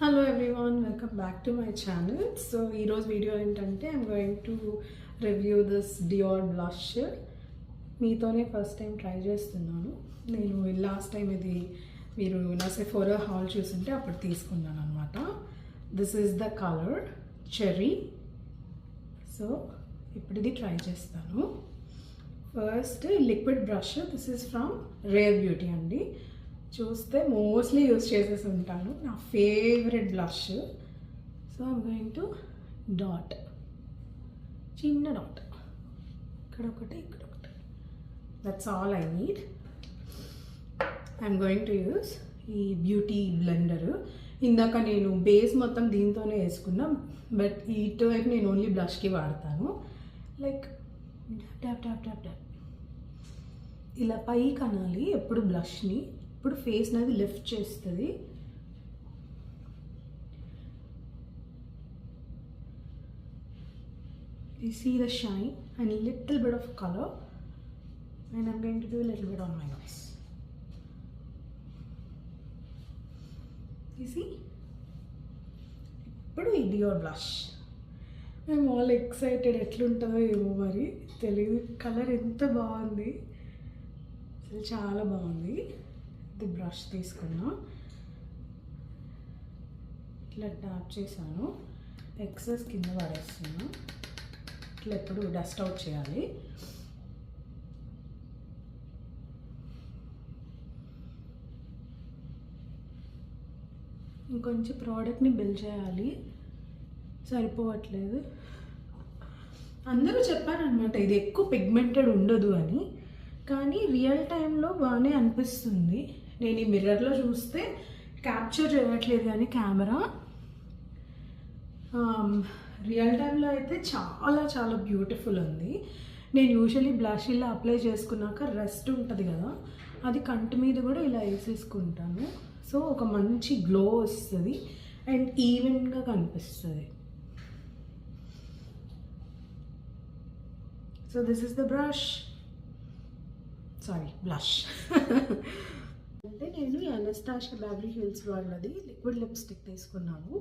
Hello everyone, welcome back to my channel. So today's video ఏంటంటే I'm going to review this Dior blush. మీతోనే first time try చేస్తున్నాను. నేను last time ఇది మీరు నా Sephora hall చూస్తుంటే అప్పుడు తీసుకున్నాను అనమాట. This is the colour cherry. So ఇప్పుడు ఇది ట్రై చేస్తాను. First liquid brush, this is from rare beauty అండి. చూస్తే మోస్ట్లీ యూస్ చేసేసి ఉంటాను, నా favourite blush. So I'm going to dot, చిన్న డాట్, ఇక్కడ ఒకటి ఇక్కడ ఒకటి, that's all I need. I'm going to use ఈ బ్యూటీ బ్లెండర్. ఇందాక నేను బేస్ మొత్తం దీంతోనే వేసుకున్నా, బట్ ఇటువైపు నేను ఓన్లీ బ్లష్కి వాడతాను. లైక్ డాప్ డాప్ డాప్ డాప్ ఇలా పైకి అనాలి ఎప్పుడు బ్లష్ని. ఇప్పుడు ఫేస్ అనేది లిఫ్ట్ చేస్తుంది. You see the shine and a little bit of color, and I'm going to do a little bit on my nose. You see? ఇప్పుడు ఈ Dior blush. I'm all excited. ఎట్లుంటుందో ఏమో మరి తెలియదు. కలర్ ఎంత బాగుంది, అసలు చాలా బాగుంది. ఇది బ్రష్ తీసుకున్నా, ఇట్లా ట్యాప్ చేశాను, ఎక్సెస్ కింద పడేస్తున్నా. ఇట్లా ఎప్పుడు డస్ట్ అవుట్ చేయాలి. ఇంకొంచెం ప్రోడక్ట్ని బిల్డ్ చేయాలి, సరిపోవట్లేదు. అందరూ చెప్పారనమాట ఇది ఎక్కువ పిగ్మెంటెడ్ ఉండదు అని, కానీ రియల్ టైంలో బాగానే అనిపిస్తుంది. నేను ఈ మిర్రర్లో చూస్తే క్యాప్చర్ చేయట్లేదు, కానీ కెమెరా రియల్ టైంలో అయితే చాలా చాలా బ్యూటిఫుల్ ఉంది. నేను యూజువలీ బ్లష్ ఇలా అప్లై చేసుకున్నాక రెస్ట్ ఉంటుంది కదా, అది కంటి మీద కూడా ఇలా వేసేసుకుంటాను. సో ఒక మంచి గ్లో వస్తుంది అండ్ ఈవెన్గా కనిపిస్తుంది. So this is the brush, sorry blush. అంటే నేను అనస్తాషియా బెవర్లీ హిల్స్ వాళ్ళది లిక్విడ్ లిప్స్టిక్ తీసుకున్నాను.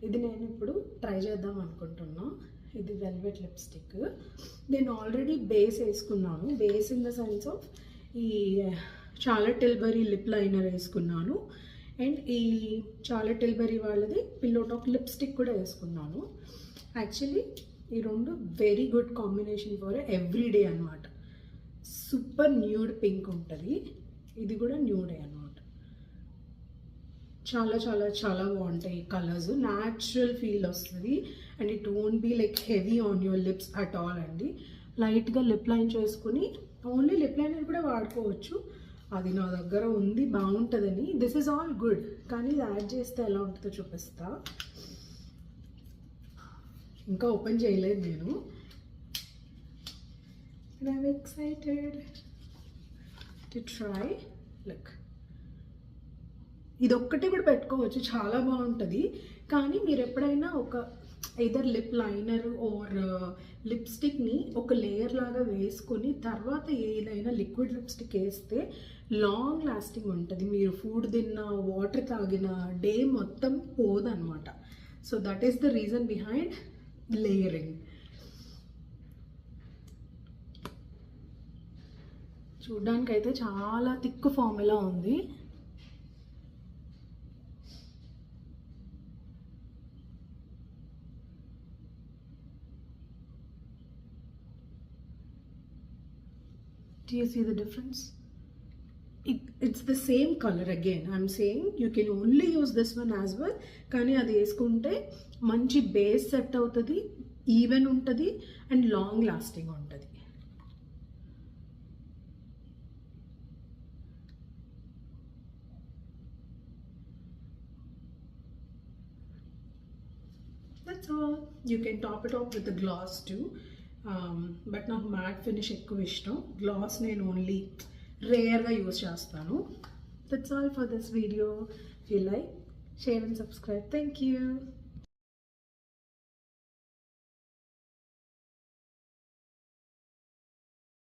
ఇది నేను ఇప్పుడు ట్రై చేద్దాం అనుకుంటున్నా. ఇది వెల్వెట్ లిప్స్టిక్. నేను ఆల్రెడీ బేస్ వేసుకున్నాను, base in the sense of ఈ చార్లెట్ టిల్బరీ లిప్ లైనర్ వేసుకున్నాను, అండ్ ఈ చార్లెట్ టిల్బరీ వాళ్ళది పిల్లో టాప్ లిప్స్టిక్ కూడా వేసుకున్నాను. యాక్చువల్లీ ఈ రెండు very good combination for everyday అనమాట. సూపర్ న్యూడ్ పింక్ ఉంటుంది, ఇది కూడా న్యూడే అనమాట. చాలా చాలా చాలా బాగుంటాయి కలర్స్, న్యాచురల్ ఫీల్ వస్తుంది and it won't be like heavy on your lips at all అండి. లైట్గా లిప్ లైన్ చేసుకుని, ఓన్లీ లిప్ లైనర్ కూడా వాడుకోవచ్చు, అది నా దగ్గర ఉంది బాగుంటుందని. దిస్ ఈజ్ ఆల్ గుడ్, కానీ ఇది యాడ్ చేస్తే ఎలా ఉంటుందో చూపిస్తా. ఇంకా ఓపెన్ చేయలేదు నేను, and I'm excited to try. Look, ఇది ఒక్కటి కూడా పెట్టుకోవచ్చు, చాలా బాగుంటుంది. కానీ మీరు ఎప్పుడైనా ఒక either లిప్ లైనర్ ఆర్ లిప్స్టిక్ని ఒక లేయర్ లాగా వేసుకొని తర్వాత ఏదైనా లిక్విడ్ లిప్స్టిక్ వేస్తే లాంగ్ లాస్టింగ్ ఉంటుంది. మీరు ఫుడ్ తిన్నా, వాటర్ తాగినా డే మొత్తం పోదన్నమాట. So that is the reason behind layering. చూడ్డానికి అయితే చాలా థిక్ ఫార్ములా ఉంది. Do you see the difference? It's the same color again. I'm saying you can only use this one as well. కానీ అది వేసుకుంటే మంచి బేస్ సెట్ అవుతుంది, even ఉంటుంది అండ్ లాంగ్ లాస్టింగ్ ఉంటుంది. That's all. You can top it off with the gloss too. But నాకు mat finish ఎక్కువ ఇష్టం, గ్లాస్ నేను ఓన్లీ రేర్గా యూజ్ చేస్తాను. That's all for this video. If you like, share and subscribe. Thank you.